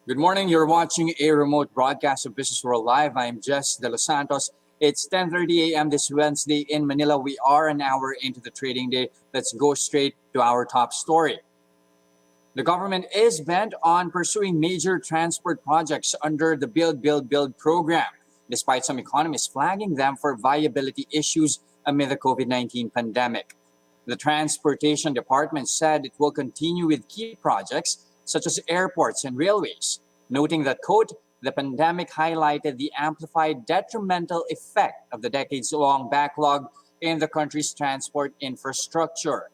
Good morning. You're watching a remote broadcast of Business World Live. I'm Jes Delos Santos. It's 10:30 a.m. this Wednesday in Manila. We are an hour into the trading day. Let's go straight to our top story. The government is bent on pursuing major transport projects under the Build program, despite some economists flagging them for viability issues amid the COVID-19 pandemic. The Transportation Department said it will continue with key projects such as airports and railways, noting that, quote, the pandemic highlighted the amplified detrimental effect of the decades-long backlog in the country's transport infrastructure.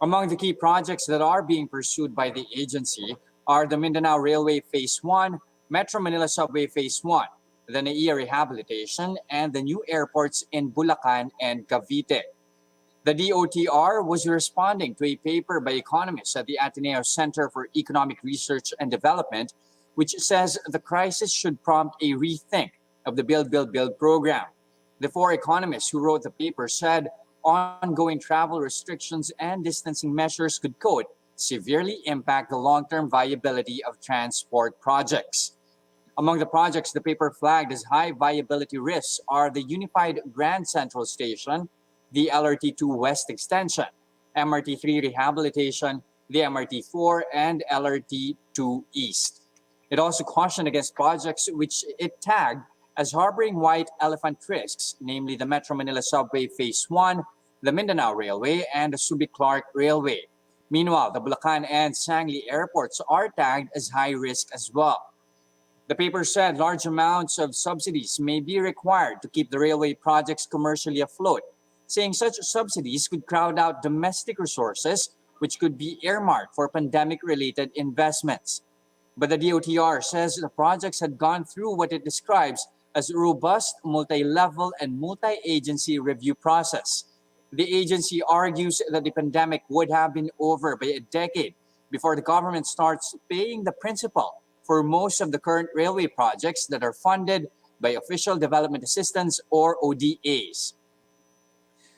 Among the key projects that are being pursued by the agency are the Mindanao Railway Phase 1, Metro Manila Subway Phase 1, the NAIA Rehabilitation, and the new airports in Bulacan and Cavite. The DOTr was responding to a paper by economists at the Ateneo Center for Economic Research and Development, which says the crisis should prompt a rethink of the Build program. The four economists who wrote the paper said ongoing travel restrictions and distancing measures could, quote, severely impact the long-term viability of transport projects. Among the projects the paper flagged as high viability risks are the Unified Grand Central Station, the LRT2 West Extension, MRT3 Rehabilitation, the MRT4, and LRT2 East. It also cautioned against projects which it tagged as harboring white elephant risks, namely the Metro Manila Subway Phase 1, the Mindanao Railway, and the Subic-Clark Railway. Meanwhile, the Bulacan and Sangli airports are tagged as high risk as well. The paper said large amounts of subsidies may be required to keep the railway projects commercially afloat, saying such subsidies could crowd out domestic resources, which could be earmarked for pandemic-related investments. But the DOTr says the projects had gone through what it describes as a robust, multi-level, and multi-agency review process. The agency argues that the pandemic would have been over by a decade before the government starts paying the principal for most of the current railway projects that are funded by Official Development Assistance or ODAs.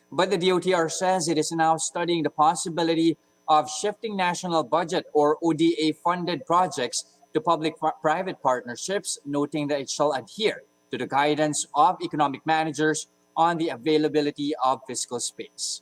But the DOTr says it is now studying the possibility of shifting national budget or ODA-funded projects to public-private partnerships, noting that it shall adhere to the guidance of economic managers on the availability of fiscal space.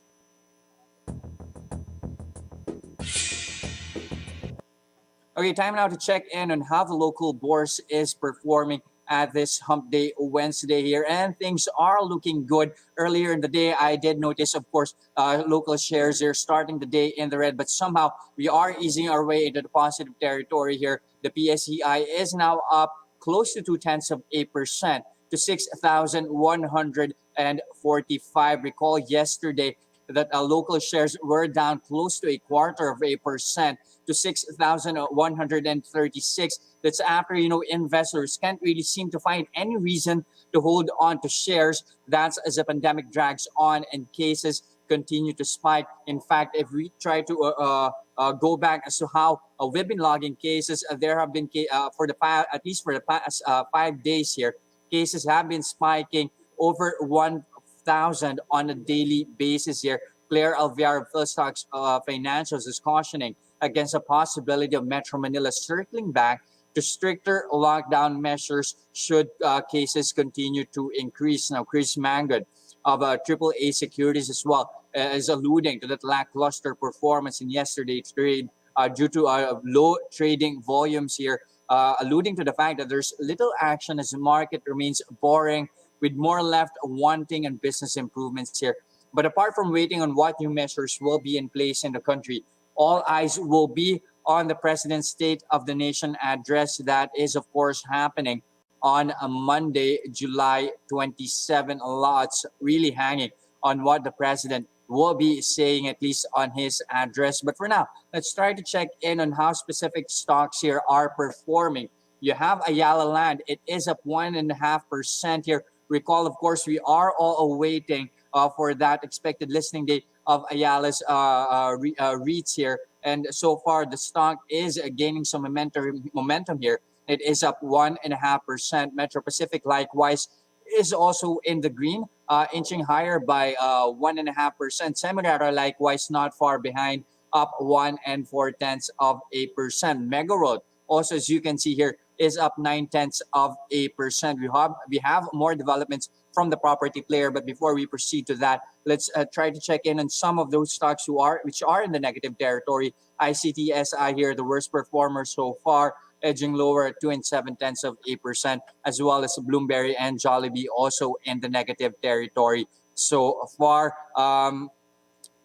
Okay, time now to check in on how the local bourse is performing at this Hump Day Wednesday here, and things are looking good. Earlier in the day, I did notice, of course, local shares are starting the day in the red, but somehow we are easing our way into the positive territory here. The PSEI is now up close to 0.2% to 6,145. Recall yesterday that local shares were down close to 0.25% to 6,136. That's after, investors can't really seem to find any reason to hold on to shares. That's as the pandemic drags on and cases continue to spike. In fact, if we try to go back as to how we've been logging cases, there have been at least for the past 5 days here, cases have been spiking over 1,000 on a daily basis here. Claire Alviar of Philstocks Financials is cautioning against the possibility of Metro Manila circling back to stricter lockdown measures should cases continue to increase. Now, Chris Mangad of AAA Securities as well is alluding to that lackluster performance in yesterday's trade due to low trading volumes here, alluding to the fact that there's little action as the market remains boring with more left wanting and business improvements here. But apart from waiting on what new measures will be in place in the country, all eyes will be on the President's State of the Nation address that is, of course, happening on a Monday, July 27. Lots really hanging on what the President will be saying, at least on his address. But for now, let's try to check in on how specific stocks here are performing. You have Ayala Land. It is up 1.5% here. Recall, of course, we are all awaiting for that expected listing date of Ayala's REITs here. And so far, the stock is gaining some momentum here. It is up 1.5%. Metro Pacific, likewise, is also in the green, inching higher by 1.5%. Semirara, likewise, not far behind, up 1.4%. Mega Road, also, as you can see here, is up 0.9%. We have more developments from the property player, but before we proceed to that, let's try to check in on some of those stocks which are in the negative territory. ICTSI here, the worst performer so far, edging lower at 2.7%, as well as Bloomberry and Jollibee also in the negative territory so far.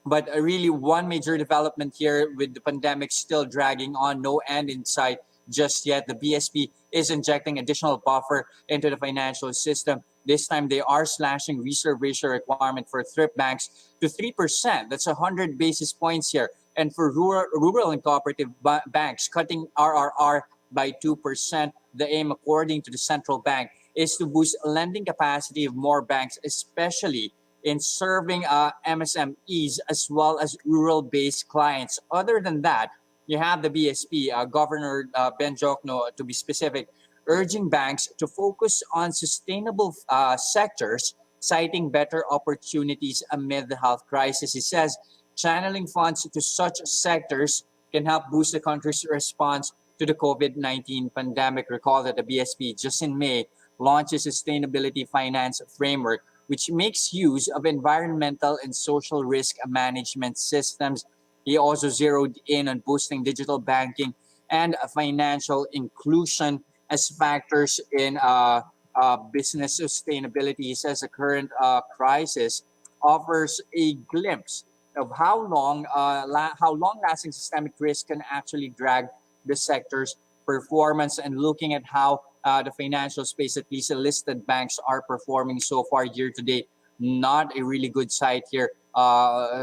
But really, one major development here with the pandemic still dragging on, no end in sight just yet. The BSP is injecting additional buffer into the financial system. This time, they are slashing reserve ratio requirement for thrift banks to 3%. That's 100 basis points here. And for rural and cooperative banks, cutting RRR by 2%. The aim, according to the central bank, is to boost lending capacity of more banks, especially in serving MSMEs as well as rural-based clients. Other than that, you have the BSP, Governor Ben Jokno, to be specific, urging banks to focus on sustainable sectors, citing better opportunities amid the health crisis. He says channeling funds to such sectors can help boost the country's response to the COVID-19 pandemic. Recall that the BSP just in May launched a sustainability finance framework which makes use of environmental and social risk management systems. He also zeroed in on boosting digital banking and financial inclusion as factors in business sustainability. He says the current crisis offers a glimpse of how long-lasting systemic risk can actually drag the sector's performance, and looking at how the financial space, at least the listed banks, are performing so far year to date. Not a really good sight here.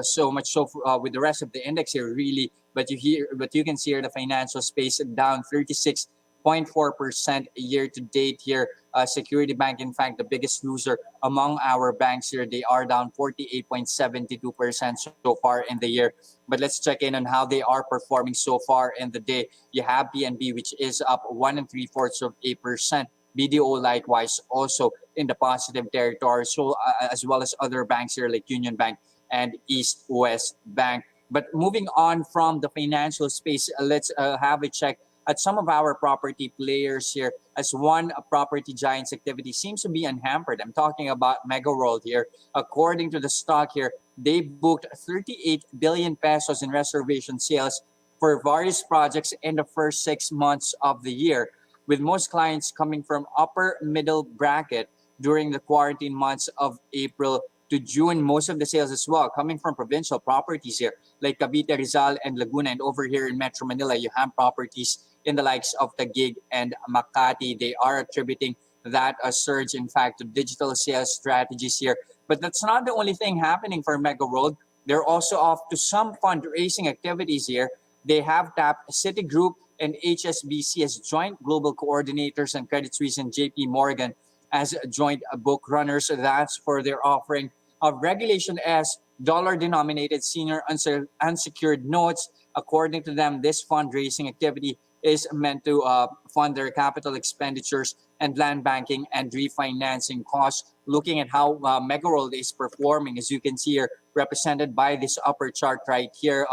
So much so with the rest of the index here, really. But you can see here the financial space down 36.4% year to date here. Security Bank, in fact, the biggest loser among our banks here. They are down 48.72% so far in the year. But let's check in on how they are performing so far in the day. You have BNB, which is up 1.75%. BDO likewise also in the positive territory, so as well as other banks here like Union Bank and East West Bank. But moving on from the financial space, let's have a check at some of our property players here, as one property giant's activity seems to be unhampered. I'm talking about Mega World here. According to the stock here, they booked 38 billion pesos in reservation sales for various projects in the first 6 months of the year, with most clients coming from upper middle bracket during the quarantine months of April to June. Most of the sales as well coming from provincial properties here, like Cavite, Rizal, and Laguna. And over here in Metro Manila, you have properties in the likes of Taguig and Makati. They are attributing that a surge, in fact, to digital sales strategies here. But that's not the only thing happening for Mega World. They're also off to some fundraising activities here. They have tapped Citigroup and HSBC as joint global coordinators, and Credit Suisse and JP Morgan as joint book runners. That's for their offering of Regulation S dollar-denominated senior unsecured notes. According to them, this fundraising activity is meant to fund their capital expenditures and land banking and refinancing costs. Looking at how Megaworld is performing, as you can see here, represented by this upper chart right here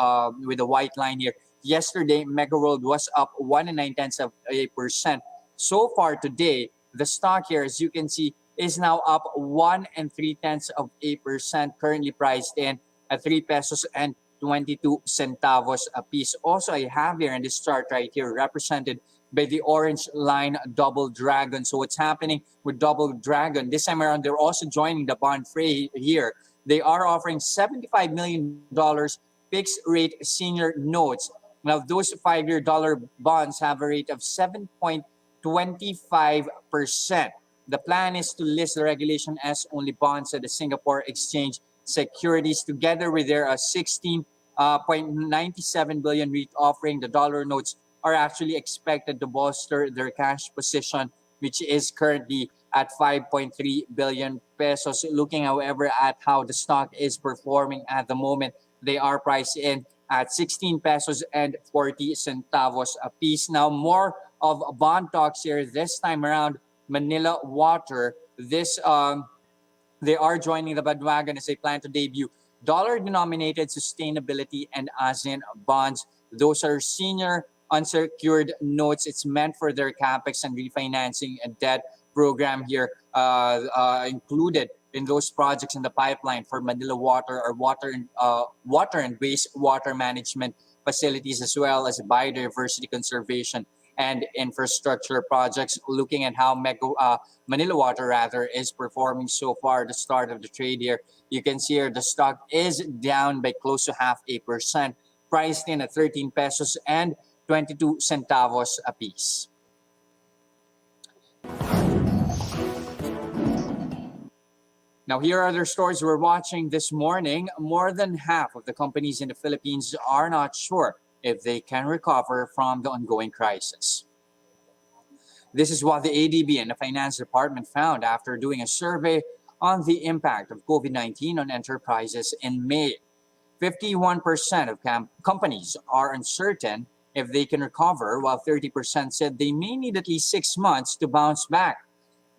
with the white line here. Yesterday, Megaworld was up 1.9%. So far today, the stock here, as you can see, is now up 1.3%, currently priced in at 3 pesos and 22 centavos a piece. Also, I have here in this chart right here represented by the orange line Double Dragon. So what's happening with Double Dragon? This time around, they're also joining the bond fray here. They are offering $75 million fixed rate senior notes. Now, those 5-year dollar bonds have a rate of 7.25%. The plan is to list the Regulation S only bonds at the Singapore Exchange Securities together with their 16.97 billion REIT offering. The dollar notes are actually expected to bolster their cash position, which is currently at 5.3 billion pesos. Looking, however, at how the stock is performing at the moment, they are priced in at 16 pesos and 40 centavos a piece. Now, more of bond talks here this time around. Manila Water, they are joining the bandwagon as they plan to debut dollar-denominated sustainability and ASEAN bonds. Those are senior unsecured notes. It's meant for their capex and refinancing and debt program here, included in those projects in the pipeline for Manila Water or water and wastewater management facilities, as well as biodiversity conservation and infrastructure projects. Looking at how Manila Water rather is performing so far at the start of the trade year, you can see here the stock is down by close to 0.5%, priced in at 13 pesos and 22 centavos a piece. Now, here are other stories we're watching this morning. More than half of the companies in the Philippines are not sure if they can recover from the ongoing crisis. This is what the ADB and the Finance Department found after doing a survey on the impact of COVID-19 on enterprises in May. 51% of companies are uncertain if they can recover, while 30% said they may need at least 6 months to bounce back.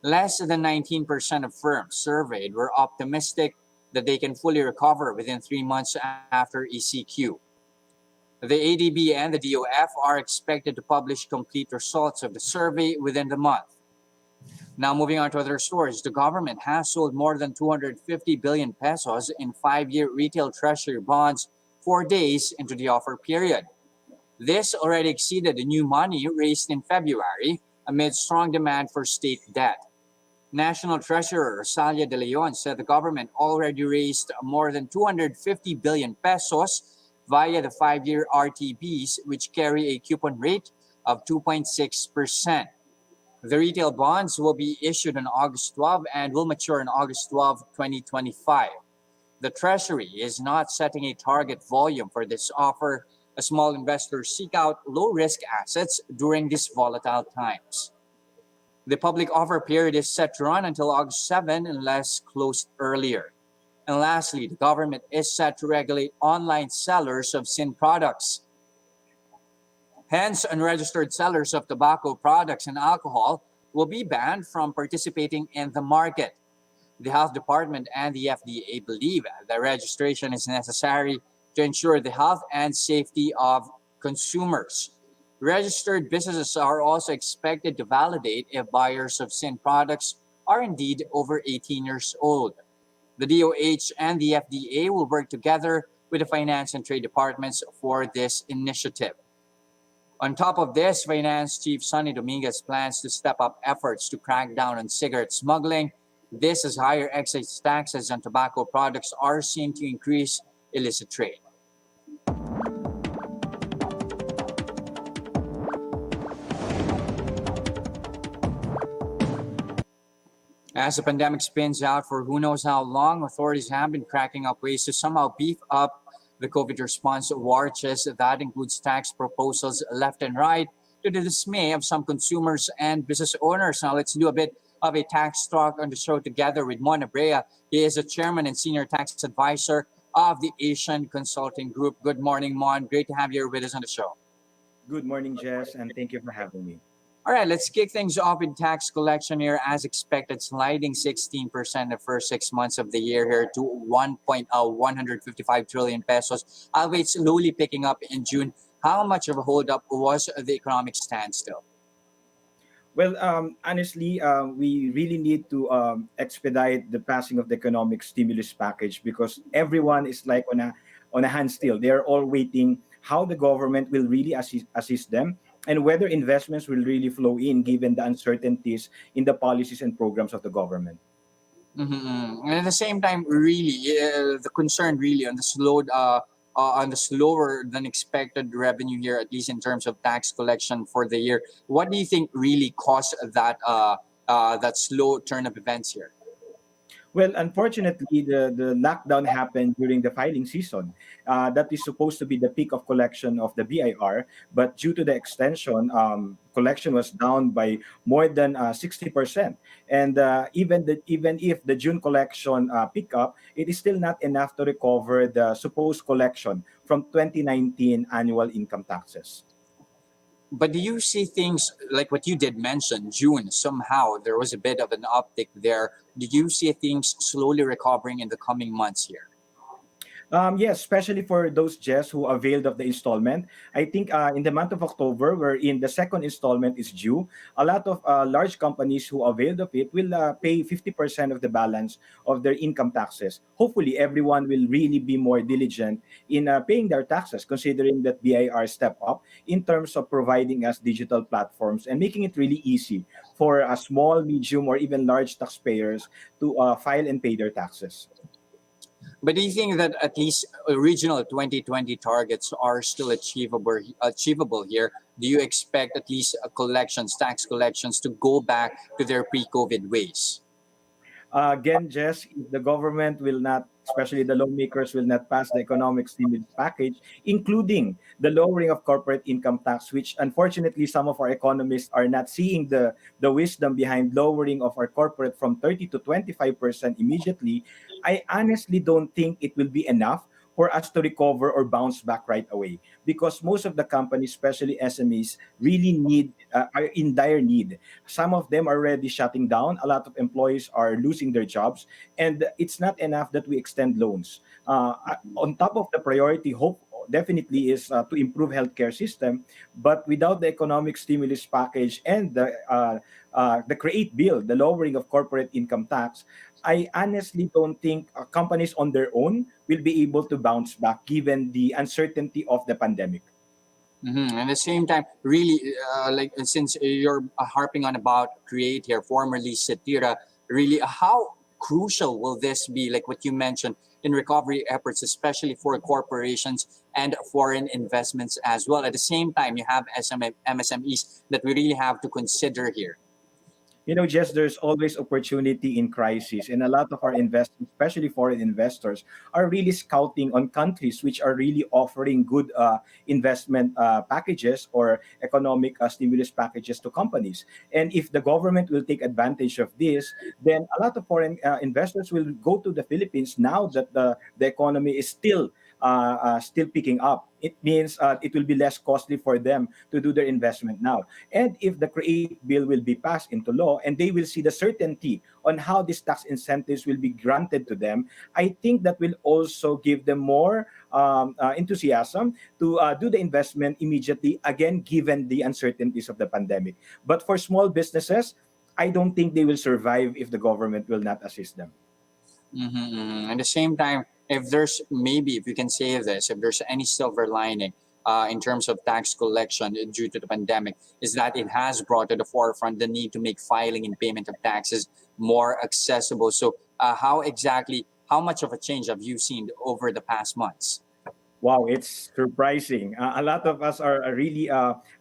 Less than 19% of firms surveyed were optimistic that they can fully recover within 3 months after ECQ. The ADB and the DOF are expected to publish complete results of the survey within the month. Now, moving on to other stories, the government has sold more than 250 billion pesos in 5-year retail treasury bonds 4 days into the offer period. This already exceeded the new money raised in February amid strong demand for state debt. National Treasurer Rosalia De Leon said the government already raised more than 250 billion pesos via the 5-year RTBs, which carry a coupon rate of 2.6%. The retail bonds will be issued on August 12 and will mature on August 12, 2025. The Treasury is not setting a target volume for this offer, as small investors seek out low-risk assets during these volatile times. The public offer period is set to run until August 7 unless closed earlier. And lastly, the government is set to regulate online sellers of sin products. Hence, unregistered sellers of tobacco products and alcohol will be banned from participating in the market. The Health Department and the FDA believe that registration is necessary to ensure the health and safety of consumers. Registered businesses are also expected to validate if buyers of sin products are indeed over 18 years old. The DOH and the FDA will work together with the Finance and Trade Departments for this initiative. On top of this, Finance Chief Sonny Dominguez plans to step up efforts to crack down on cigarette smuggling. This as higher excise taxes on tobacco products are seen to increase illicit trade. As the pandemic spins out for who knows how long, authorities have been cracking up ways to somehow beef up the COVID response war chest. That includes tax proposals left and right, to the dismay of some consumers and business owners. Now let's do a bit of a tax talk on the show together with Mon Abrea. He is a chairman and senior tax advisor of the Asian Consulting Group. Good morning, Mon. Great to have you here with us on the show. Good morning, Jess, and thank you for having me. All right, let's kick things off with tax collection here. As expected, sliding 16% the first 6 months of the year here to 1.155 trillion pesos. Albeit slowly picking up in June. How much of a holdup was the economic standstill? Well, honestly, we really need to expedite the passing of the economic stimulus package because everyone is like on a handstill. They're all waiting how the government will really assist them and whether investments will really flow in given the uncertainties in the policies and programs of the government. And at the same time, really, the concern really on the slower than expected revenue here, at least in terms of tax collection for the year. What do you think really caused that slow turn of events here? Well, unfortunately, the lockdown happened during the filing season. That is supposed to be the peak of collection of the BIR, but due to the extension, collection was down by more than 60%. And even if the June collection pick up, it is still not enough to recover the supposed collection from 2019 annual income taxes. But do you see things like what you did mention, June, somehow there was a bit of an uptick there. Do you see things slowly recovering in the coming months here? Yes, especially for those Jess who availed of the installment. I think in the month of October, wherein the second installment is due, a lot of large companies who availed of it will pay 50% of the balance of their income taxes. Hopefully, everyone will really be more diligent in paying their taxes, considering that BIR step up in terms of providing us digital platforms and making it really easy for small, medium, or even large taxpayers to file and pay their taxes. But do you think that at least original 2020 targets are still achievable here? Do you expect at least tax collections to go back to their pre-COVID ways? Again, Jess, if the government will not, especially the lawmakers, will not pass the economic stimulus package, including the lowering of corporate income tax, which unfortunately some of our economists are not seeing the wisdom behind lowering of our corporate from 30 to 25% immediately, I honestly don't think it will be enough for us to recover or bounce back right away, because most of the companies, especially SMEs, really are in dire need. Some of them are already shutting down. A lot of employees are losing their jobs, and it's not enough that we extend loans. On top of the priority, hope definitely is to improve healthcare system, but without the economic stimulus package and the create bill, the lowering of corporate income tax, I honestly don't think companies on their own will be able to bounce back given the uncertainty of the pandemic. At the same time, really, like since you're harping on about Create here, formerly Satira, really, how crucial will this be? Like what you mentioned in recovery efforts, especially for corporations and foreign investments as well. At the same time, you have MSMEs that we really have to consider here. Just there's always opportunity in crisis, and a lot of our investors, especially foreign investors, are really scouting on countries which are really offering good investment packages or economic stimulus packages to companies. And if the government will take advantage of this, then a lot of foreign investors will go to the Philippines now that the economy is still picking up. It means it will be less costly for them to do their investment now. And if the Create bill will be passed into law and they will see the certainty on how these tax incentives will be granted to them, I think that will also give them more enthusiasm to do the investment immediately, again, given the uncertainties of the pandemic. But for small businesses, I don't think they will survive if the government will not assist them. At the same time, if there's maybe, if you can say this, if there's any silver lining in terms of tax collection due to the pandemic, is that it has brought to the forefront the need to make filing and payment of taxes more accessible. So, how much of a change have you seen over the past months? Wow, it's surprising. A lot of us are really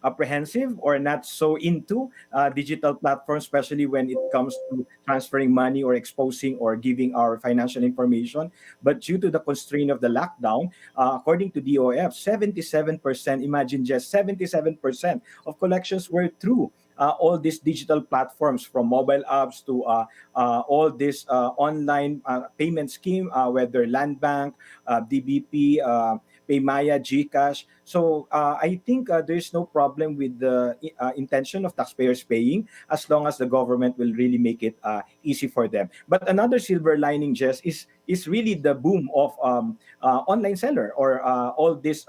apprehensive or not so into digital platforms, especially when it comes to transferring money or exposing or giving our financial information. But due to the constraint of the lockdown, according to DOF, 77%, imagine just 77% of collections were through all these digital platforms, from mobile apps to all this online payment scheme, whether Land Bank, DBP, Paymaya, GCash. So I think there's no problem with the intention of taxpayers paying, as long as the government will really make it easy for them. But another silver lining, Jess, is really the boom of online seller, or all these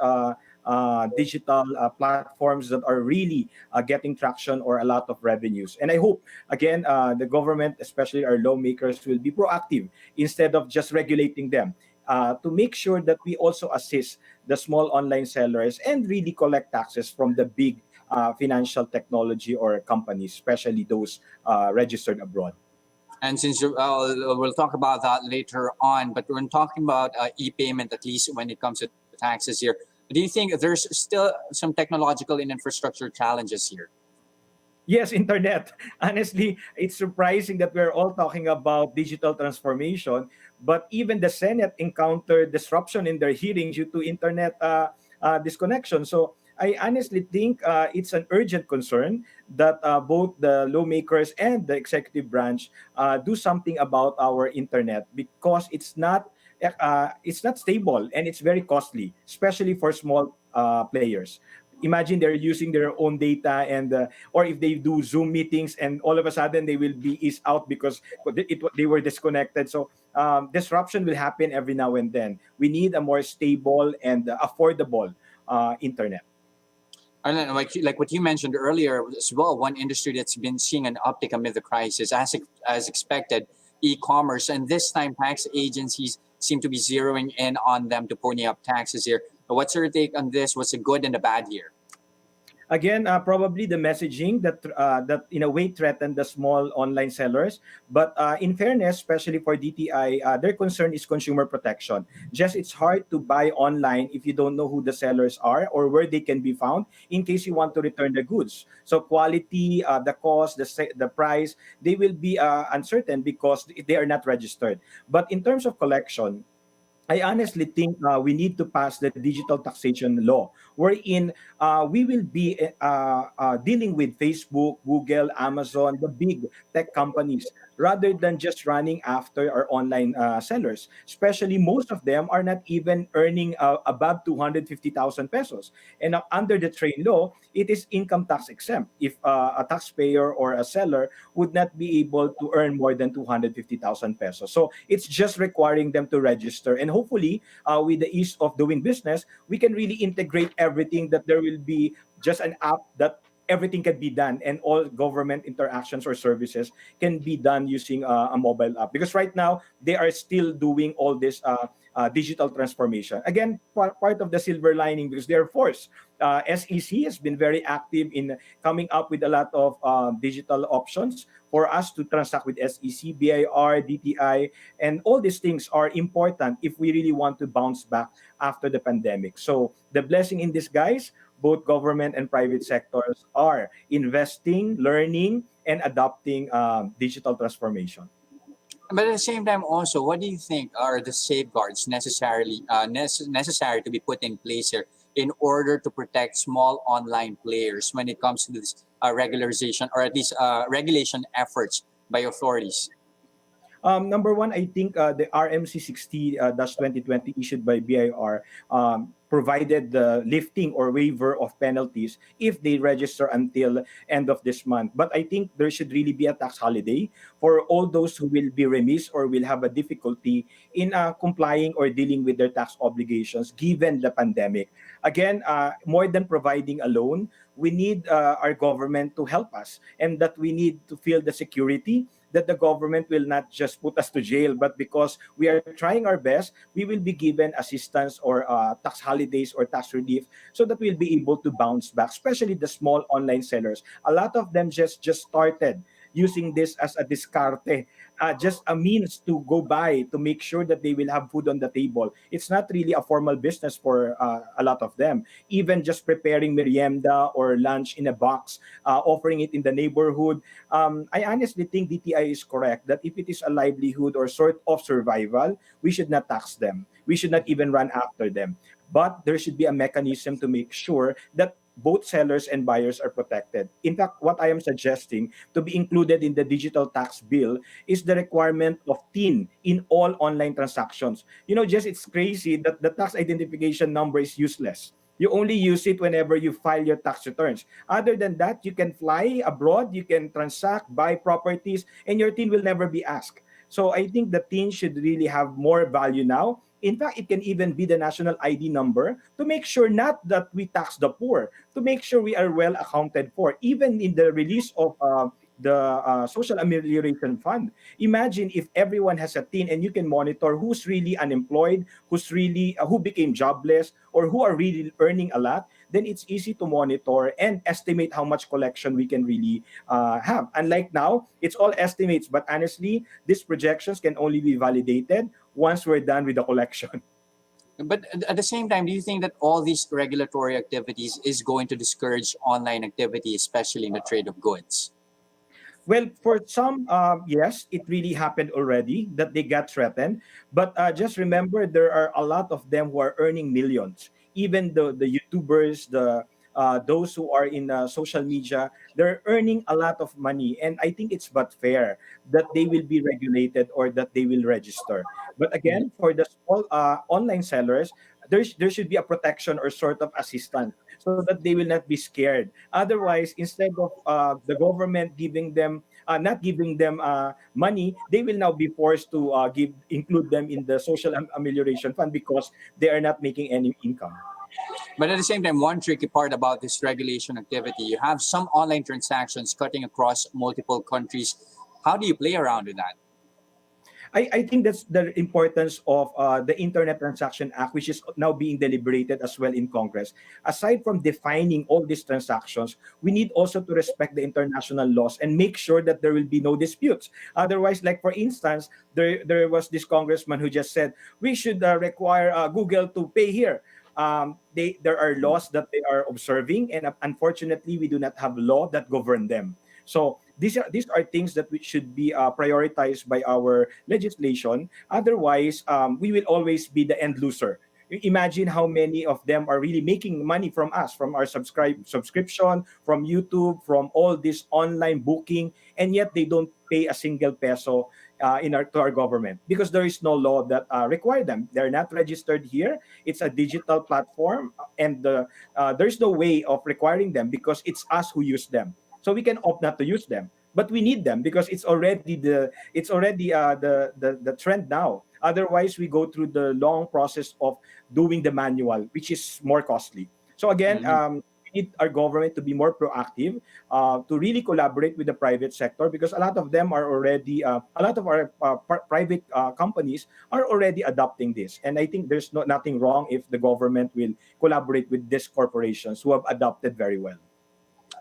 digital platforms that are really getting traction or a lot of revenues. And I hope, again, the government, especially our lawmakers, will be proactive instead of just regulating them, to make sure that we also assist the small online sellers and really collect taxes from the big financial technology or companies, especially those registered abroad. And since we'll talk about that later on, but when talking about e-payment, at least when it comes to taxes here, do you think there's still some technological and infrastructure challenges here? Yes, internet. Honestly, it's surprising that we're all talking about digital transformation, but even the Senate encountered disruption in their hearing due to internet disconnection. So I honestly think it's an urgent concern that both the lawmakers and the executive branch do something about our internet, because it's not stable and it's very costly, especially for small players. imagine they're using their own data, and or if they do Zoom meetings and all of a sudden they will be is out because they were disconnected. So disruption will happen every now and then. We need a more stable and affordable internet. And then, like what you mentioned earlier as well, one industry that's been seeing an uptick amid the crisis, as expected, e-commerce, and this time tax agencies seem to be zeroing in on them to pony up taxes here. What's your take on this? What's a good and a bad here? Again, probably the messaging that in a way threatened the small online sellers. But in fairness, especially for DTI, their concern is consumer protection. Just it's hard to buy online if you don't know who the sellers are or where they can be found in case you want to return the goods. So quality, the cost, the price, they will be uncertain because they are not registered. But in terms of collection, I honestly think we need to pass the digital taxation law, wherein we will be dealing with Facebook, Google, Amazon, the big tech companies, rather than just running after our online sellers. Especially, most of them are not even earning above 250,000 pesos. And under the trade law, it is income tax exempt if a taxpayer or a seller would not be able to earn more than 250,000 pesos. So it's just requiring them to register. And hopefully, with the ease of doing business, we can really integrate everything, that there will be just an app that everything can be done, and all government interactions or services can be done using a mobile app, because right now they are still doing all this digital transformation. Again, part of the silver lining, because they're forced. SEC has been very active in coming up with a lot of digital options for us to transact with SEC, BIR, DTI, and all these things are important if we really want to bounce back after the pandemic. So the blessing in disguise, both government and private sectors are investing, learning, and adopting digital transformation. But at the same time, also, what do you think are the safeguards necessary to be put in place here in order to protect small online players when it comes to this regularization, or at least regulation efforts by authorities? Number one, I think the RMC 60-2020 issued by BIR provided the lifting or waiver of penalties if they register until end of this month. But I think there should really be a tax holiday for all those who will be remiss or will have a difficulty in complying or dealing with their tax obligations given the pandemic. Again, more than providing a loan, we need our government to help us, and that we need to feel the security that the government will not just put us to jail, but because we are trying our best, we will be given assistance or tax holidays or tax relief, so that we'll be able to bounce back, especially the small online sellers. A lot of them just started using this as a discarte, just a means to go by to make sure that they will have food on the table. It's not really a formal business for a lot of them. Even just preparing merienda or lunch in a box, offering it in the neighborhood. I honestly think DTI is correct that if it is a livelihood or sort of survival, we should not tax them. We should not even run after them. But there should be a mechanism to make sure that both sellers and buyers are protected. In fact, what I am suggesting to be included in the digital tax bill is the requirement of TIN in all online transactions. Just it's crazy that the tax identification number is useless. You only use it whenever you file your tax returns. Other than that, you can fly abroad, you can transact, buy properties, and your TIN will never be asked. So I think the TIN should really have more value now. In fact, it can even be the national ID number to make sure not that we tax the poor, to make sure we are well accounted for, even in the release of the Social Amelioration Fund. Imagine if everyone has a TIN and you can monitor who's really unemployed, who's really who became jobless, or who are really earning a lot. Then it's easy to monitor and estimate how much collection we can really have. Unlike now, it's all estimates, but honestly, these projections can only be validated once we're done with the collection. But at the same time, do you think that all these regulatory activities is going to discourage online activity, especially in the trade of goods? Well, for some, yes, it really happened already that they got threatened. But just remember, there are a lot of them who are earning millions. Even the YouTubers, those who are in social media, they're earning a lot of money. And I think it's but fair that they will be regulated or that they will register. But again, for the small online sellers, there should be a protection or sort of assistance so that they will not be scared. Otherwise, instead of the government giving them not giving them money, they will now be forced to give include them in the social amelioration fund because they are not making any income. But at the same time, one tricky part about this regulation activity, you have some online transactions cutting across multiple countries. How do you play around with that? I think that's the importance of the Internet Transaction Act, which is now being deliberated as well in Congress. Aside from defining all these transactions, we need also to respect the international laws and make sure that there will be no disputes. Otherwise, like for instance, there was this congressman who just said we should require Google to pay here. There are laws that they are observing, and unfortunately, we do not have law that govern them. So these are things that we should be prioritized by our legislation. Otherwise, we will always be the end loser. Imagine how many of them are really making money from us, from our subscription, from YouTube, from all this online booking, and yet they don't pay a single peso to our government because there is no law that require them. They're not registered here. It's a digital platform, and there's no way of requiring them because it's us who use them. So we can opt not to use them, but we need them because it's already the trend now. Otherwise, we go through the long process of doing the manual, which is more costly. So again, Mhm. we need our government to be more proactive, to really collaborate with the private sector because a lot of them are already, a lot of our private companies are already adopting this. And I think there's nothing wrong if the government will collaborate with these corporations who have adopted very well.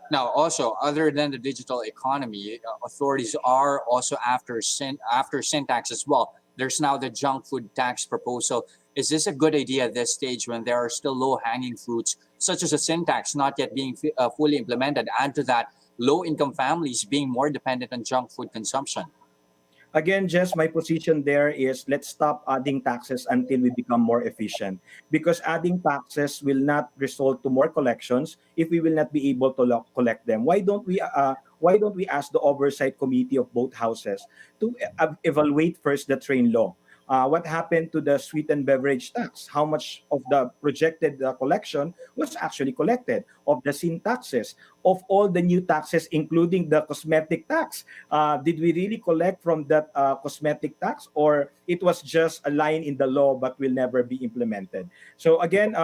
Now, also, other than the digital economy, authorities are also after sin tax as well. There's now the junk food tax proposal. Is this a good idea at this stage when there are still low hanging fruits, such as a sin tax not yet being fully implemented? Add to that, low income families being more dependent on junk food consumption. Again, just my position there is let's stop adding taxes until we become more efficient. Because adding taxes will not result to more collections if we will not be able to collect them. Why don't we ask the oversight committee of both houses to evaluate first the train law? What happened to the sweet and beverage tax? How much of the projected collection was actually collected? Of the sin taxes, of all the new taxes, including the cosmetic tax, did we really collect from that cosmetic tax, or it was just a line in the law but will never be implemented? So again,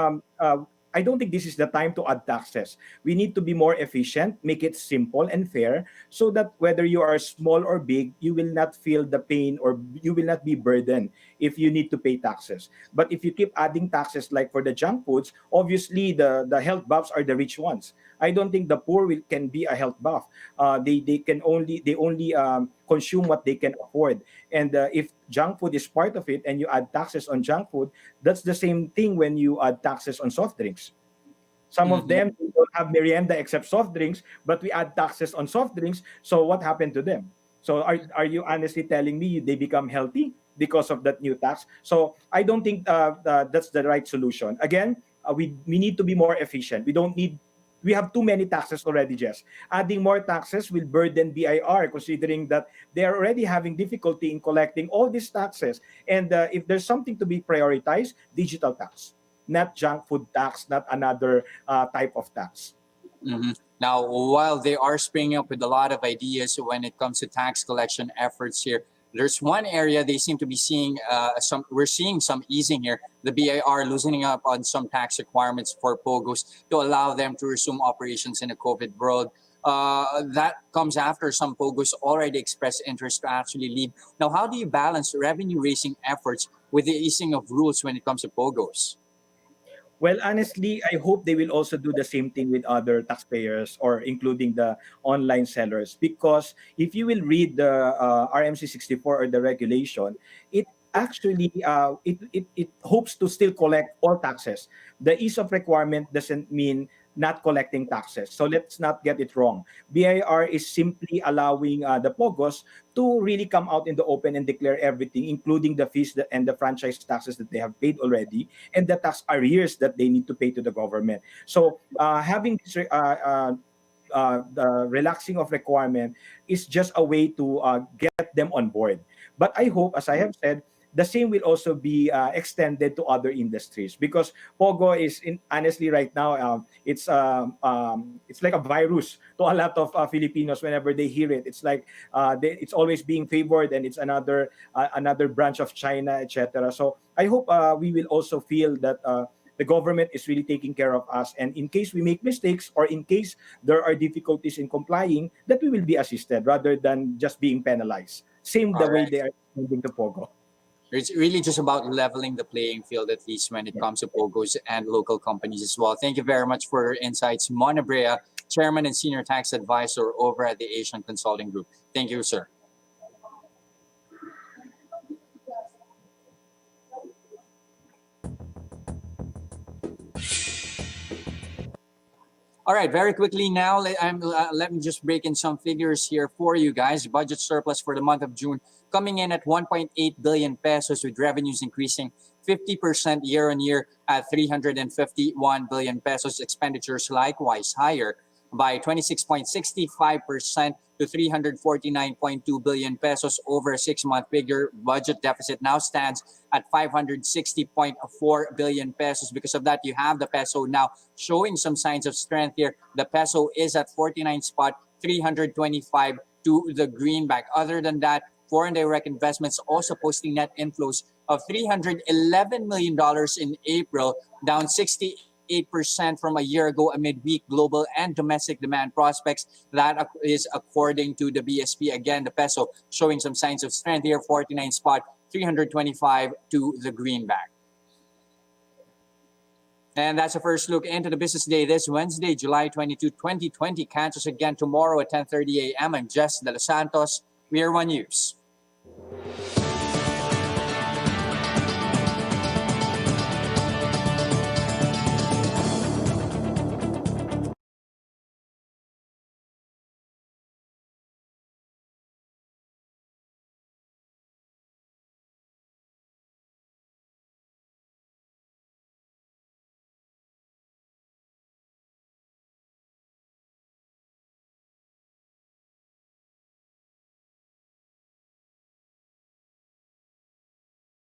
I don't think this is the time to add taxes. We need to be more efficient, make it simple and fair, so that whether you are small or big, you will not feel the pain or you will not be burdened if you need to pay taxes. But if you keep adding taxes like for the junk foods, obviously the health buffs are the rich ones. I don't think the poor can be a health buff. They only consume what they can afford. And if junk food is part of it and you add taxes on junk food, that's the same thing when you add taxes on soft drinks. Some of Mhm. them don't have merienda except soft drinks, but we add taxes on soft drinks. So what happened to them? So are you honestly telling me they become healthy because of that new tax? So I don't think that's the right solution. Again, we need to be more efficient. We have too many taxes already, Jess. Adding more taxes will burden BIR, considering that they are already having difficulty in collecting all these taxes. And if there's something to be prioritized, digital tax, not junk food tax, not another type of tax. Mhm. Now, while they are springing up with a lot of ideas when it comes to tax collection efforts here, there's one area they seem to be seeing some. We're seeing some easing here. The BIR loosening up on some tax requirements for pogos to allow them to resume operations in a COVID world. That comes after some pogos already expressed interest to actually leave. Now, how do you balance revenue raising efforts with the easing of rules when it comes to pogos? Well, honestly, I hope they will also do the same thing with other taxpayers or including the online sellers. Because if you will read the RMC 64 or the regulation, it actually it hopes to still collect all taxes. The ease of requirement doesn't mean not collecting taxes. So let's not get it wrong. BIR is simply allowing the POGOs to really come out in the open and declare everything, including the fees and the franchise taxes that they have paid already and the tax arrears that they need to pay to the government. So having this the relaxing of requirement is just a way to get them on board. But I hope, as I have said, the same will also be extended to other industries, because Pogo is honestly right now, it's like a virus to a lot of Filipinos. Whenever they hear it, it's like it's always being favored, and it's another branch of China, etc. So I hope we will also feel that the government is really taking care of us, and in case we make mistakes, or in case there are difficulties in complying, that we will be assisted rather than just being penalized. Same the All way right. they are moving to Pogo. It's really just about leveling the playing field, at least when it comes to POGOs and local companies as well. Thank you very much for your insights, Mon Abrea, Chairman and Senior Tax Advisor over at the Asian Consulting Group. Thank you, sir. All right, very quickly now, let me just break in some figures here for you guys. Budget surplus for the month of June coming in at 1.8 billion pesos, with revenues increasing 50% year on year at 351 billion pesos. Expenditures likewise higher by 26.65% to 349.2 billion pesos over a 6-month figure. Budget deficit now stands at 560.4 billion pesos. Because of that, you have the peso now showing some signs of strength here. The peso is at 49 spot 325 to the greenback. Other than that, foreign direct investments also posting net inflows of $311 million in April, down 68% from a year ago amid weak global and domestic demand prospects. That is according to the BSP. Again, the peso showing some signs of strength here, 49 spot 325 to the greenback. And that's a first look into the business day this Wednesday, July 22, 2020. Catch us again tomorrow at 10:30 a.m. I'm Jes Delos Santos. We are One News.